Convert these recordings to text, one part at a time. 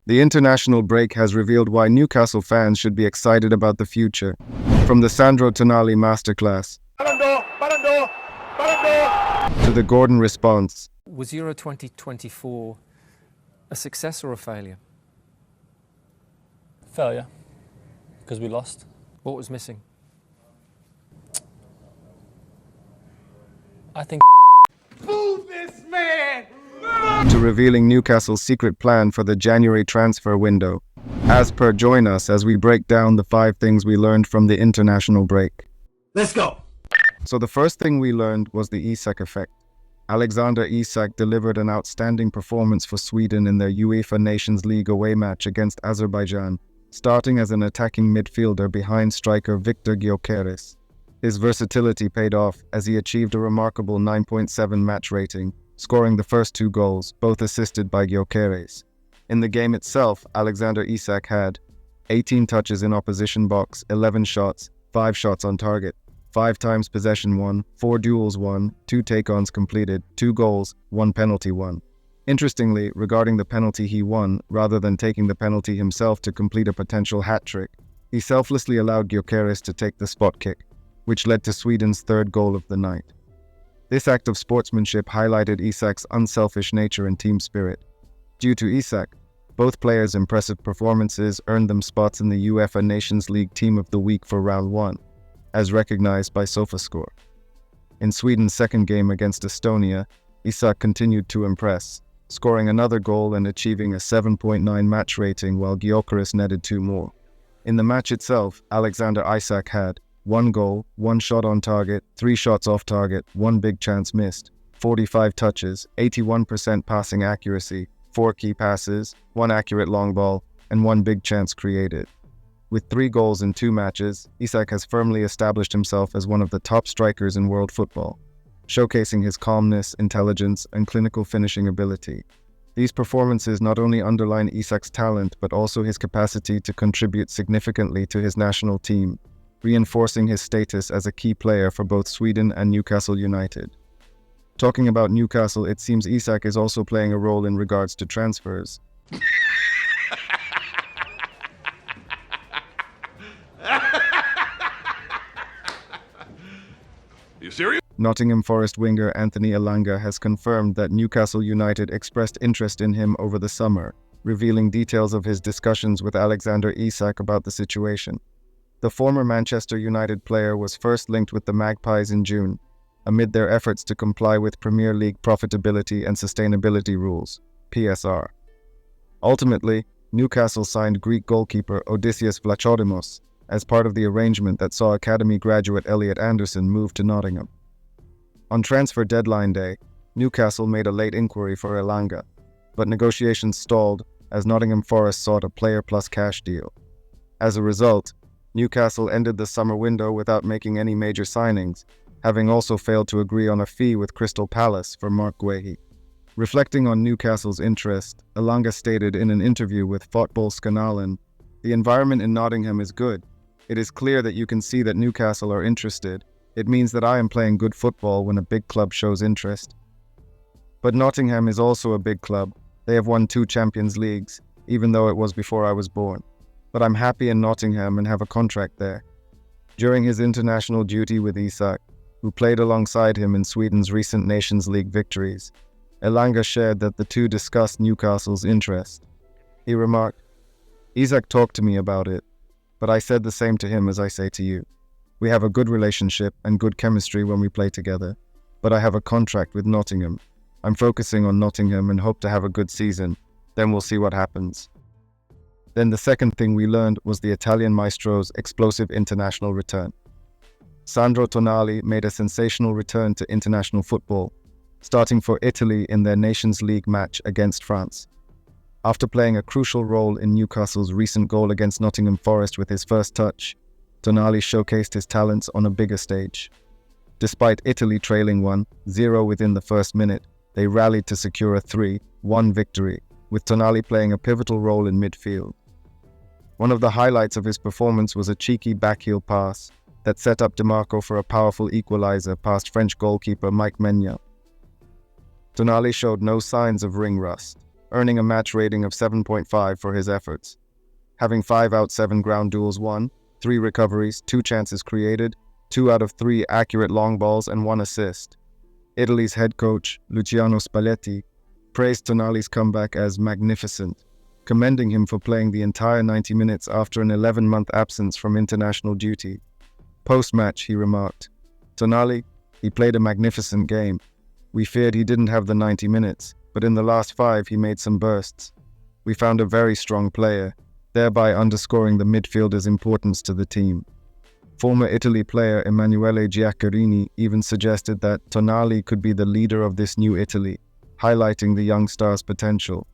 The international break has revealed why Newcastle fans should be excited about the future. From the Sandro Tonali masterclass to the Gordon response. Was Euro 2024 a success or a failure? Failure, because we lost. What was missing? I think Move this man! To revealing Newcastle's secret plan for the January transfer window. As per, join us as we break down the 5 things we learned from the international break. Let's go! So the first thing we learned was the Isak effect. Alexander Isak delivered an outstanding performance for Sweden in their UEFA Nations League away match against Azerbaijan, starting as an attacking midfielder behind striker Viktor Gyökeres. His versatility paid off as he achieved a remarkable 9.7 match rating, scoring the first 2 goals, both assisted by Gyökeres. In the game itself, Alexander Isak had 18 touches in opposition box, 11 shots, 5 shots on target, 5 times possession won, 4 duels won, 2 take-ons completed, 2 goals, 1 penalty won. Interestingly, regarding the penalty he won, rather than taking the penalty himself to complete a potential hat-trick, he selflessly allowed Gyökeres to take the spot kick, which led to Sweden's 3rd goal of the night. This act of sportsmanship highlighted Isak's unselfish nature and team spirit. Due to Isak, both players' impressive performances earned them spots in the UEFA Nations League Team of the Week for Round 1, as recognized by SofaScore. In Sweden's second game against Estonia, Isak continued to impress, scoring another goal and achieving a 7.9 match rating while Gyökeres netted 2 more. In the match itself, Alexander Isak had 1 goal, 1 shot on target, 3 shots off target, 1 big chance missed, 45 touches, 81% passing accuracy, 4 key passes, 1 accurate long ball, and 1 big chance created. With 3 goals in 2 matches, Isak has firmly established himself as one of the top strikers in world football, showcasing his calmness, intelligence, and clinical finishing ability. These performances not only underline Isak's talent but also his capacity to contribute significantly to his national team, reinforcing his status as a key player for both Sweden and Newcastle United. Talking about Newcastle, it seems Isak is also playing a role in regards to transfers. You serious? Nottingham Forest winger Anthony Elanga has confirmed that Newcastle United expressed interest in him over the summer, revealing details of his discussions with Alexander Isak about the situation. The former Manchester United player was first linked with the Magpies in June, amid their efforts to comply with Premier League profitability and sustainability rules, PSR. Ultimately, Newcastle signed Greek goalkeeper Odysseas Vlachodimos as part of the arrangement that saw academy graduate Elliot Anderson move to Nottingham. On transfer deadline day, Newcastle made a late inquiry for Elanga, but negotiations stalled as Nottingham Forest sought a player plus cash deal. As a result, Newcastle ended the summer window without making any major signings, having also failed to agree on a fee with Crystal Palace for Marc Guehi. Reflecting on Newcastle's interest, Elanga stated in an interview with Fotbollskanalen, "The environment in Nottingham is good. It is clear that you can see that Newcastle are interested. It means that I am playing good football when a big club shows interest. But Nottingham is also a big club. They have won 2 Champions Leagues, even though it was before I was born. But I'm happy in Nottingham and have a contract there." During his international duty with Isak, who played alongside him in Sweden's recent Nations League victories, Elanga shared that the two discussed Newcastle's interest. He remarked, "Isak talked to me about it, but I said the same to him as I say to you. We have a good relationship and good chemistry when we play together, but I have a contract with Nottingham. I'm focusing on Nottingham and hope to have a good season. Then we'll see what happens." Then the second thing we learned was the Italian maestro's explosive international return. Sandro Tonali made a sensational return to international football, starting for Italy in their Nations League match against France. After playing a crucial role in Newcastle's recent goal against Nottingham Forest with his first touch, Tonali showcased his talents on a bigger stage. Despite Italy trailing 1-0 within the first minute, they rallied to secure a 3-1 victory, with Tonali playing a pivotal role in midfield. One of the highlights of his performance was a cheeky backheel pass that set up DiMarco for a powerful equalizer past French goalkeeper Mike Maignan. Tonali showed no signs of ring rust, earning a match rating of 7.5 for his efforts. Having 5 out 7 ground duels won, 3 recoveries, 2 chances created, 2 out of 3 accurate long balls and 1 assist. Italy's head coach, Luciano Spalletti, praised Tonali's comeback as magnificent, commending him for playing the entire 90 minutes after an 11-month absence from international duty. Post-match, he remarked, "Tonali, he played a magnificent game. We feared he didn't have the 90 minutes, but in the last 5 he made some bursts. We found a very strong player, thereby underscoring the midfielder's importance to the team." Former Italy player Emanuele Giaccherini even suggested that Tonali could be the leader of this new Italy, highlighting the young star's potential.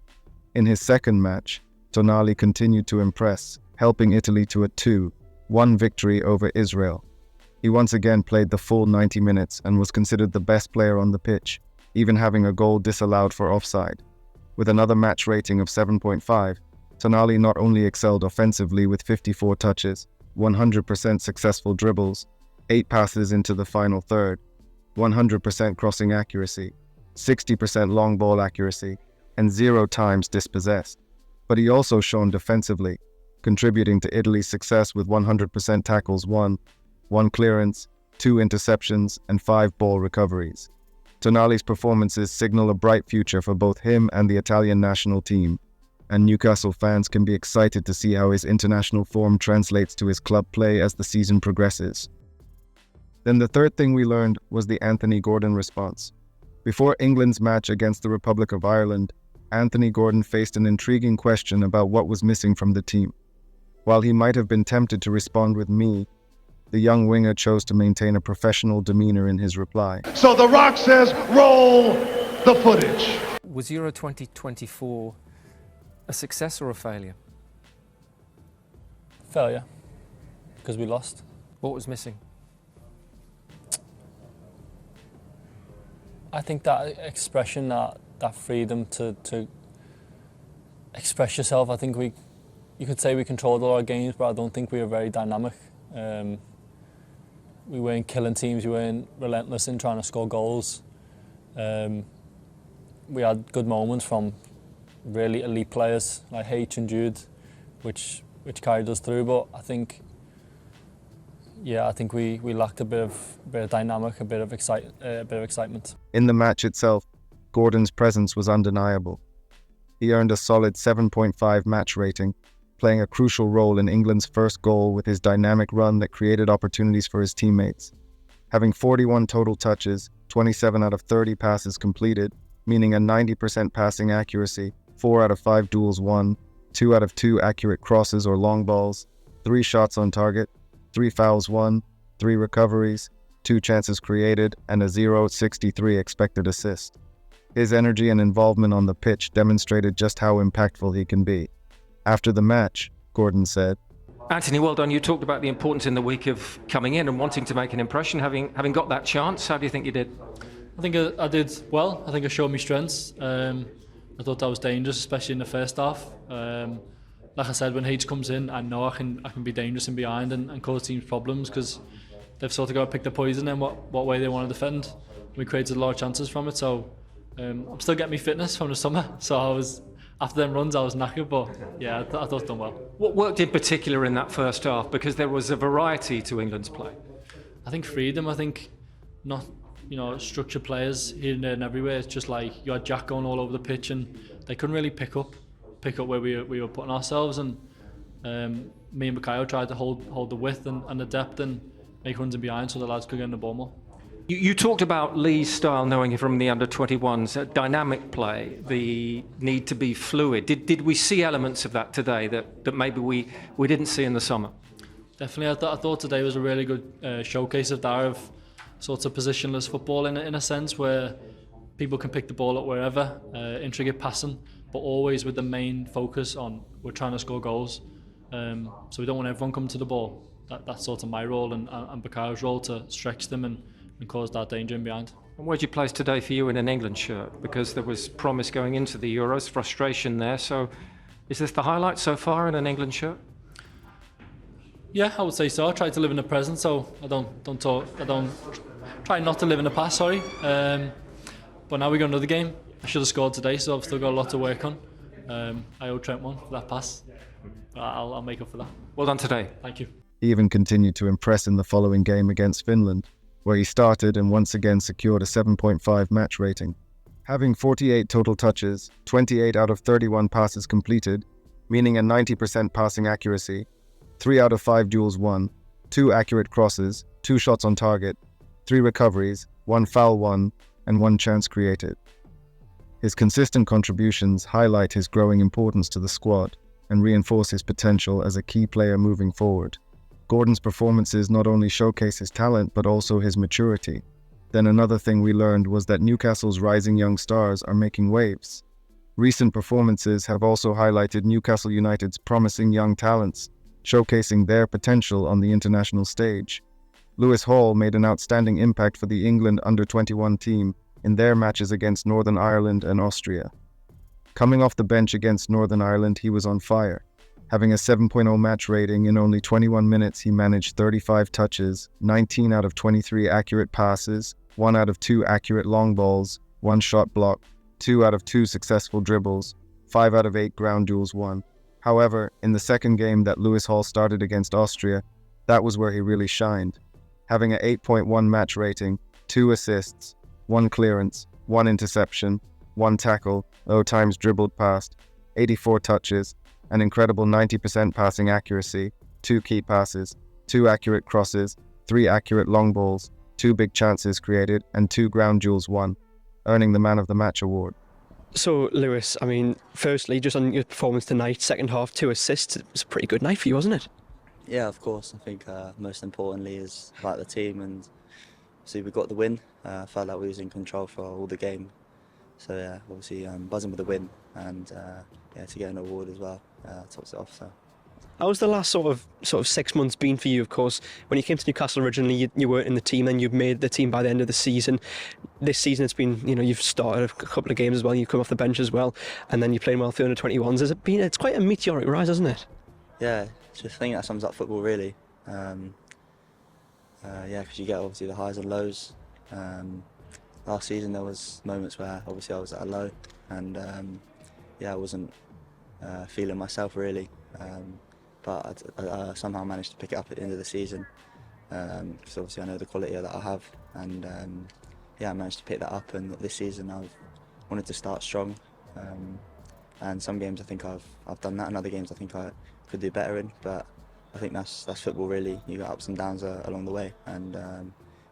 In his second match, Tonali continued to impress, helping Italy to a 2-1 victory over Israel. He once again played the full 90 minutes and was considered the best player on the pitch, even having a goal disallowed for offside. With another match rating of 7.5, Tonali not only excelled offensively with 54 touches, 100% successful dribbles, 8 passes into the final third, 100% crossing accuracy, 60% long ball accuracy, and 0 times dispossessed. But he also shone defensively, contributing to Italy's success with 100% tackles won, 1 clearance, 2 interceptions, and 5 ball recoveries. Tonali's performances signal a bright future for both him and the Italian national team, and Newcastle fans can be excited to see how his international form translates to his club play as the season progresses. Then the third thing we learned was the Anthony Gordon response. Before England's match against the Republic of Ireland, Anthony Gordon faced an intriguing question about what was missing from the team. While he might have been tempted to respond with "me," the young winger chose to maintain a professional demeanor in his reply. So The Rock says, roll the footage. Was Euro 2024 a success or a failure? Failure, because we lost. What was missing? I think that expression, that freedom to express yourself, I think you could say we controlled all our games, but I don't think we were very dynamic. We weren't killing teams, we weren't relentless in trying to score goals. We had good moments from really elite players like H and Jude, which carried us through. But I think we lacked a bit of dynamic, a bit of excitement. In the match itself, Gordon's presence was undeniable. He earned a solid 7.5 match rating, playing a crucial role in England's first goal with his dynamic run that created opportunities for his teammates. Having 41 total touches, 27 out of 30 passes completed, meaning a 90% passing accuracy, 4 out of 5 duels won, 2 out of 2 accurate crosses or long balls, 3 shots on target, 3 fouls won, 3 recoveries, 2 chances created, and a 0.63 expected assist. His energy and involvement on the pitch demonstrated just how impactful he can be. After the match, Gordon said, "Anthony, well done. You talked about the importance in the week of coming in and wanting to make an impression, having got that chance. How do you think you did?" I think I did well. I think I showed my strengths. I thought that was dangerous, especially in the first half. Like I said, when H comes in, I know I can be dangerous in behind and cause teams problems because they've sort of got to pick the poison in what way they want to defend. We created a lot of chances from it, so I'm still getting my fitness from the summer. So after them runs, I was knackered, but yeah, I thought I'd done well. What worked in particular in that first half? Because there was a variety to England's play. I think freedom. I think not, structured players here and there and everywhere. It's just like you had Jack going all over the pitch, and they couldn't really pick up where we were putting ourselves. And me and Mikael tried to hold the width and the depth and make runs in behind so the lads could get in the ball more. You talked about Lee's style, knowing from the under-21s, dynamic play, the need to be fluid. Did we see elements of that today that maybe we didn't see in the summer? Definitely, I thought today was a really good showcase of that, of sorts of positionless football in a sense, where people can pick the ball up wherever, intricate passing, but always with the main focus on we're trying to score goals. So we don't want everyone coming to the ball. That's sort of my role and Bakay's role, to stretch them and cause that danger in behind. And where'd you place today for you in an England shirt? Because there was promise going into the Euros, frustration there. So is this the highlight so far in an England shirt? Yeah, I would say so. I try to live in the present, so I don't try not to live in the past, sorry. But now we got another game. I should have scored today, so I've still got a lot to work on. I owe Trent one for that pass. I'll make up for that. Well done today. Thank you. He even continued to impress in the following game against Finland, where he started and once again secured a 7.5 match rating. Having 48 total touches, 28 out of 31 passes completed, meaning a 90% passing accuracy, 3 out of 5 duels won, 2 accurate crosses, 2 shots on target, 3 recoveries, 1 foul won, and 1 chance created. His consistent contributions highlight his growing importance to the squad and reinforce his potential as a key player moving forward. Gordon's performances not only showcase his talent but also his maturity. Then another thing we learned was that Newcastle's rising young stars are making waves. Recent performances have also highlighted Newcastle United's promising young talents, showcasing their potential on the international stage. Lewis Hall made an outstanding impact for the England under-21 team in their matches against Northern Ireland and Austria. Coming off the bench against Northern Ireland, he was on fire. Having a 7.0 match rating in only 21 minutes, he managed 35 touches, 19 out of 23 accurate passes, 1 out of 2 accurate long balls, 1 shot block, 2 out of 2 successful dribbles, 5 out of 8 ground duels won. However, in the second game that Lewis Hall started against Austria, that was where he really shined. Having an 8.1 match rating, 2 assists, 1 clearance, 1 interception, 1 tackle, 0 times dribbled past, 84 touches, an incredible 90% passing accuracy, 2 key passes, 2 accurate crosses, 3 accurate long balls, 2 big chances created, and 2 ground duels won, earning the Man of the Match award. So, Lewis, I mean, firstly, just on your performance tonight, second half, 2 assists, it was a pretty good night for you, wasn't it? Yeah, of course. I think most importantly is about the team, and obviously we got the win. I felt like we was in control for all the game. So yeah, obviously buzzing with the win, and to get an award as well tops it off. So. How's the last sort of 6 months been for you? Of course, when you came to Newcastle originally, you weren't in the team, then you made the team by the end of the season. This season it's been, you've started a couple of games as well, you've come off the bench as well, and then you're playing well for the under-21s. It's quite a meteoric rise, hasn't it? Yeah, just think that sums up football really. Because you get obviously the highs and lows. Last season there was moments where obviously I was at a low, and I wasn't feeling myself really. But I somehow managed to pick it up at the end of the season, because obviously I know the quality that I have, and I managed to pick that up. And this season I've wanted to start strong, and some games I think I've done that, and other games I think I could do better in. But I think that's football really. You got ups and downs along the way, and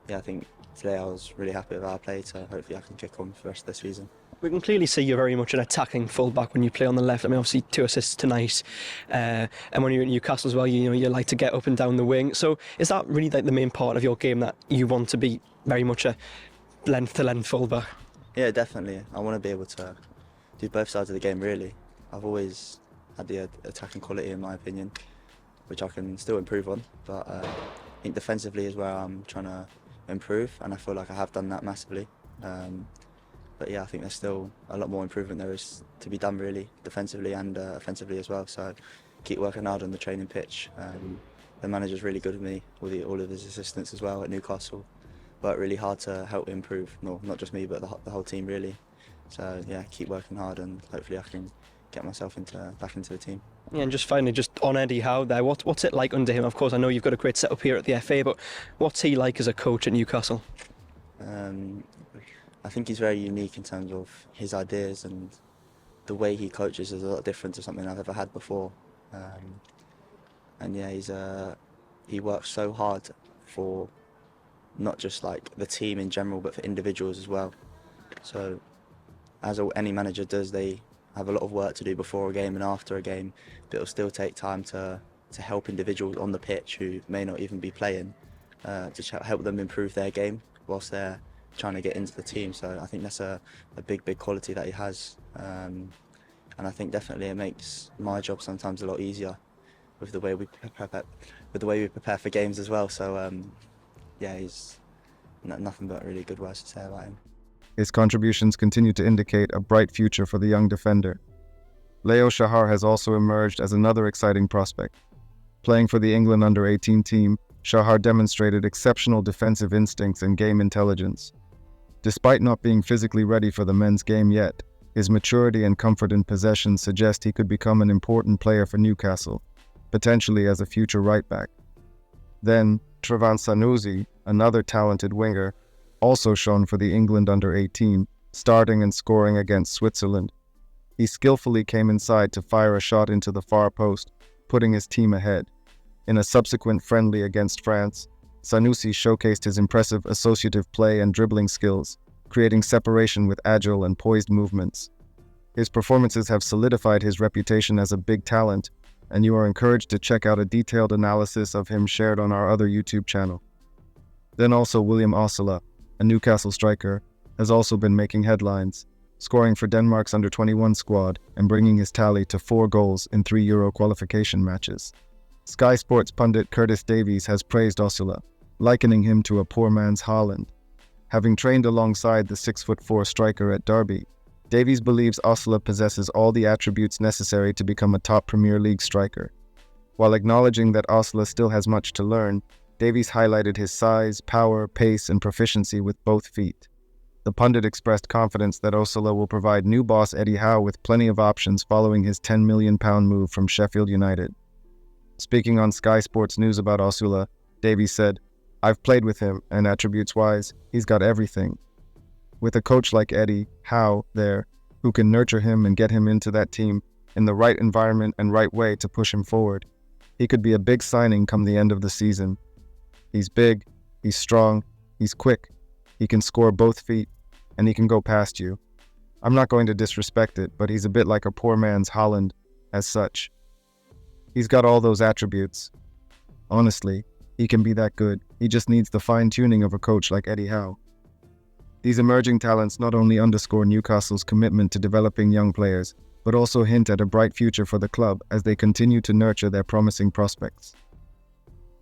I think today I was really happy with how I played. So hopefully I can kick on for the rest of the season. We can clearly see you're very much an attacking fullback when you play on the left. I mean, obviously 2 assists tonight, and when you're at Newcastle as well, you like to get up and down the wing. So is that really like the main part of your game, that you want to be very much a length-to-length fullback? Yeah, definitely. I want to be able to do both sides of the game really. I've always had the attacking quality in my opinion, which I can still improve on. But I think defensively is where I'm trying to improve, and I feel like I have done that massively. But yeah, I think there's still a lot more improvement there is to be done really, defensively and offensively as well. So keep working hard on the training pitch. The manager's really good with me, with all of his assistants as well at Newcastle. Worked really hard to help improve, no, not just me but the whole team really. So yeah, keep working hard, and hopefully I can get myself back into the team. Yeah, and just finally, just on Eddie Howe there, what's it like under him? Of course, I know you've got a great setup here at the FA, but what's he like as a coach at Newcastle? I think he's very unique in terms of his ideas, and the way he coaches is a lot different to something I've ever had before. And yeah, he works so hard for not just like the team in general, but for individuals as well. So as any manager does, they have a lot of work to do before a game and after a game, but it'll still take time to help individuals on the pitch who may not even be playing, to help them improve their game whilst they're trying to get into the team. So I think that's a big quality that he has, and I think definitely it makes my job sometimes a lot easier with the way we prepare for games as well. So he's nothing but really good words to say about him. His contributions continue to indicate a bright future for the young defender. Leo Shahar has also emerged as another exciting prospect. Playing for the England under-18 team, Shahar demonstrated exceptional defensive instincts and game intelligence. Despite not being physically ready for the men's game yet, His maturity and comfort in possession suggest he could become an important player for Newcastle, potentially as a future right-back. Then, Trevor Sanusi, another talented winger, also shone for the England under-18, starting and scoring against Switzerland. He skillfully came inside to fire a shot into the far post, putting his team ahead. In a subsequent friendly against France, Sanusi showcased his impressive associative play and dribbling skills, creating separation with agile and poised movements. His performances have solidified his reputation as a big talent, and you are encouraged to check out a detailed analysis of him shared on our other YouTube channel. Then also William Osula, a Newcastle striker, has also been making headlines, scoring for Denmark's under-21 squad and bringing his tally to 4 goals in 3 Euro qualification matches. Sky Sports pundit Curtis Davies has praised Osula, likening him to a poor man's Haaland. Having trained alongside the 6'4" striker at Derby, Davies believes Osula possesses all the attributes necessary to become a top Premier League striker. While acknowledging that Osula still has much to learn, Davies highlighted his size, power, pace, and proficiency with both feet. The pundit expressed confidence that Osula will provide new boss Eddie Howe with plenty of options following his £10 million move from Sheffield United. Speaking on Sky Sports News about Osula, Davies said, "I've played with him, and attributes-wise, he's got everything. With a coach like Eddie Howe there, who can nurture him and get him into that team in the right environment and right way to push him forward, he could be a big signing come the end of the season. He's big, he's strong, he's quick, he can score both feet, and he can go past you. I'm not going to disrespect it, but he's a bit like a poor man's Haaland, as such. He's got all those attributes. Honestly, he can be that good. He just needs the fine-tuning of a coach like Eddie Howe." These emerging talents not only underscore Newcastle's commitment to developing young players, but also hint at a bright future for the club as they continue to nurture their promising prospects.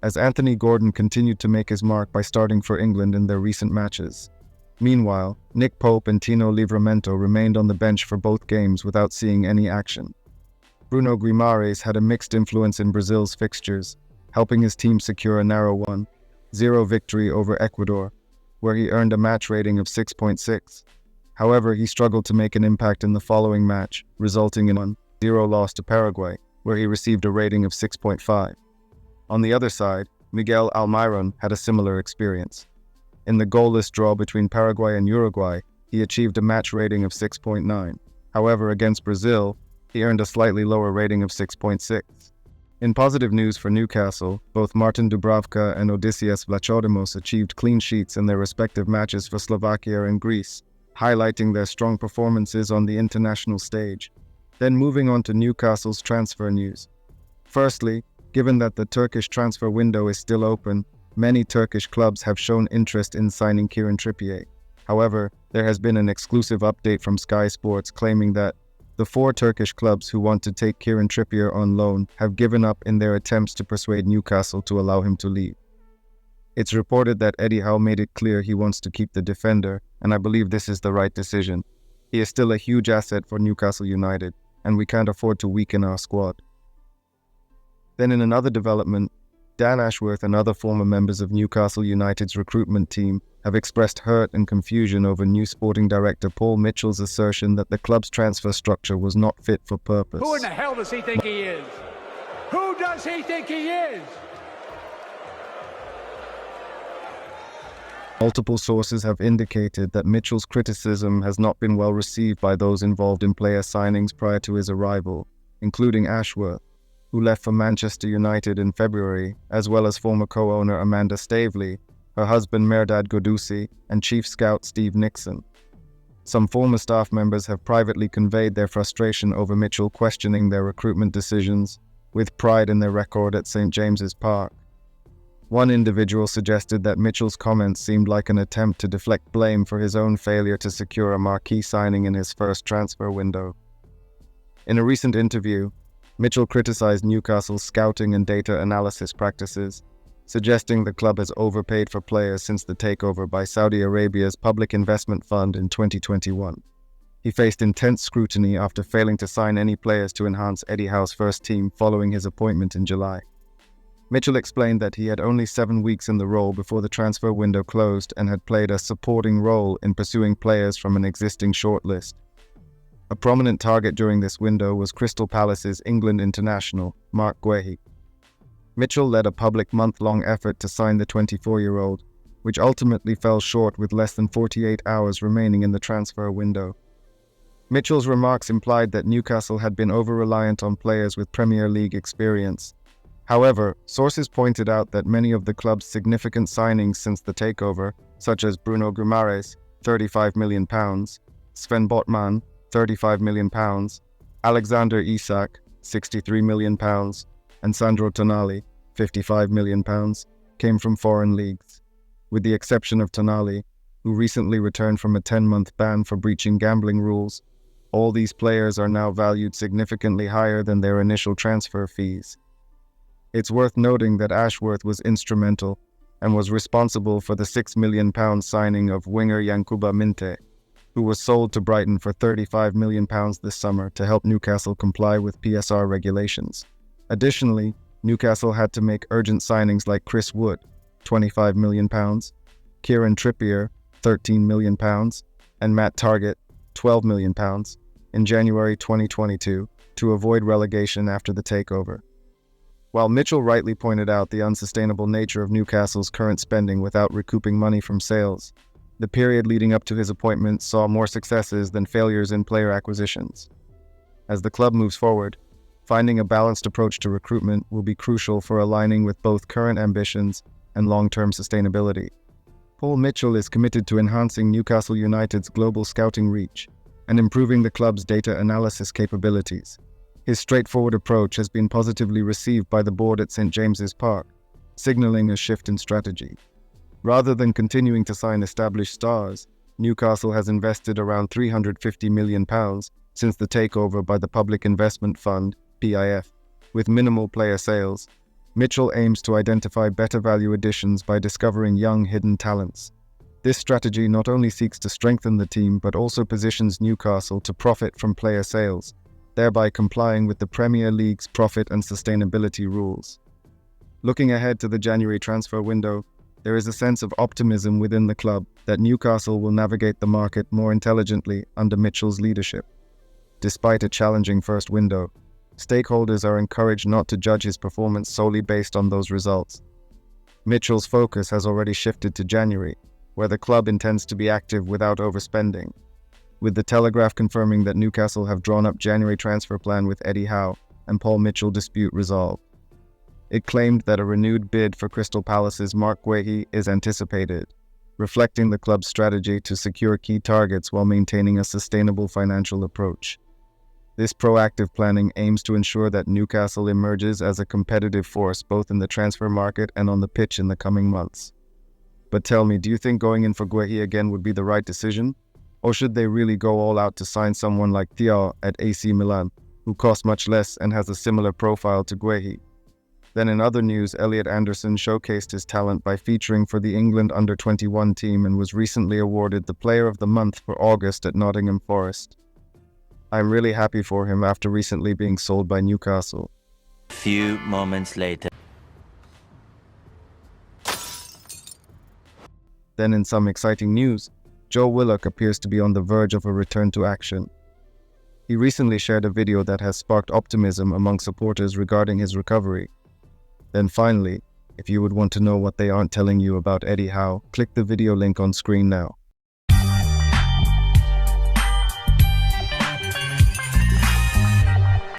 As Anthony Gordon continued to make his mark by starting for England in their recent matches. Meanwhile, Nick Pope and Tino Livramento remained on the bench for both games without seeing any action. Bruno Guimarães had a mixed influence in Brazil's fixtures, helping his team secure a narrow 1-0 victory over Ecuador, where he earned a match rating of 6.6. However, he struggled to make an impact in the following match, resulting in a 1-0 loss to Paraguay, where he received a rating of 6.5. On the other side, Miguel Almiron had a similar experience. In the goalless draw between Paraguay and Uruguay, he achieved a match rating of 6.9. However, against Brazil, he earned a slightly lower rating of 6.6. In positive news for Newcastle, both Martin Dubravka and Odysseas Vlachodimos achieved clean sheets in their respective matches for Slovakia and Greece, highlighting their strong performances on the international stage. Then moving on to Newcastle's transfer news. Firstly, given that the Turkish transfer window is still open, many Turkish clubs have shown interest in signing Kieran Trippier. However, there has been an exclusive update from Sky Sports claiming that the 4 Turkish clubs who want to take Kieran Trippier on loan have given up in their attempts to persuade Newcastle to allow him to leave. It's reported that Eddie Howe made it clear he wants to keep the defender, and I believe this is the right decision. He is still a huge asset for Newcastle United, and we can't afford to weaken our squad. Then in another development, Dan Ashworth and other former members of Newcastle United's recruitment team have expressed hurt and confusion over new sporting director Paul Mitchell's assertion that the club's transfer structure was not fit for purpose. Who in the hell does he think he is? Who does he think he is? Multiple sources have indicated that Mitchell's criticism has not been well received by those involved in player signings prior to his arrival, including Ashworth, who left for Manchester United in February, as well as former co-owner Amanda Staveley, her husband Mehrdad Godusi, and chief scout Steve Nixon. Some former staff members have privately conveyed their frustration over Mitchell questioning their recruitment decisions, with pride in their record at St James's Park. One individual suggested that Mitchell's comments seemed like an attempt to deflect blame for his own failure to secure a marquee signing in his first transfer window. In a recent interview, Mitchell criticized Newcastle's scouting and data analysis practices, suggesting the club has overpaid for players since the takeover by Saudi Arabia's Public Investment Fund in 2021. He faced intense scrutiny after failing to sign any players to enhance Eddie Howe's first team following his appointment in July. Mitchell explained that he had only 7 weeks in the role before the transfer window closed and had played a supporting role in pursuing players from an existing shortlist. A prominent target during this window was Crystal Palace's England international, Marc Guehi. Mitchell led a public month-long effort to sign the 24-year-old, which ultimately fell short with less than 48 hours remaining in the transfer window. Mitchell's remarks implied that Newcastle had been over-reliant on players with Premier League experience. However, sources pointed out that many of the club's significant signings since the takeover, such as Bruno Guimarães, £35 million, Sven Botman, £35 million, Alexander Isak, £63 million, and Sandro Tonali, £55 million, came from foreign leagues. With the exception of Tonali, who recently returned from a 10-month ban for breaching gambling rules, all these players are now valued significantly higher than their initial transfer fees. It's worth noting that Ashworth was instrumental and was responsible for the £6 million signing of winger Yankuba Minte, who was sold to Brighton for £35 million this summer to help Newcastle comply with PSR regulations. Additionally, Newcastle had to make urgent signings like Chris Wood, £25 million, Kieran Trippier, £13 million, and Matt Targett, £12 million, in January 2022 to avoid relegation after the takeover. While Mitchell rightly pointed out the unsustainable nature of Newcastle's current spending without recouping money from sales, the period leading up to his appointment saw more successes than failures in player acquisitions. As the club moves forward, finding a balanced approach to recruitment will be crucial for aligning with both current ambitions and long-term sustainability. Paul Mitchell is committed to enhancing Newcastle United's global scouting reach and improving the club's data analysis capabilities. His straightforward approach has been positively received by the board at St James's Park, signaling a shift in strategy. Rather than continuing to sign established stars, Newcastle has invested around £350 million since the takeover by the Public Investment Fund, PIF, with minimal player sales. Mitchell aims to identify better value additions by discovering young hidden talents. This strategy not only seeks to strengthen the team but also positions Newcastle to profit from player sales, thereby complying with the Premier League's profit and sustainability rules. Looking ahead to the January transfer window, there is a sense of optimism within the club that Newcastle will navigate the market more intelligently under Mitchell's leadership. Despite a challenging first window, stakeholders are encouraged not to judge his performance solely based on those results. Mitchell's focus has already shifted to January, where the club intends to be active without overspending, with the Telegraph confirming that Newcastle have drawn up January transfer plan with Eddie Howe and Paul Mitchell dispute resolved. It claimed that a renewed bid for Crystal Palace's Marc Guehi is anticipated, reflecting the club's strategy to secure key targets while maintaining a sustainable financial approach. This proactive planning aims to ensure that Newcastle emerges as a competitive force both in the transfer market and on the pitch in the coming months. But tell me, do you think going in for Guehi again would be the right decision? Or should they really go all out to sign someone like Thiaw at AC Milan, who costs much less and has a similar profile to Guehi? Then in other news, Elliot Anderson showcased his talent by featuring for the England under-21 team and was recently awarded the Player of the Month for August at Nottingham Forest. I'm really happy for him after recently being sold by Newcastle. A few moments later. Then in some exciting news, Joe Willock appears to be on the verge of a return to action. He recently shared a video that has sparked optimism among supporters regarding his recovery. Then finally, if you would want to know what they aren't telling you about Eddie Howe, click the video link on screen now.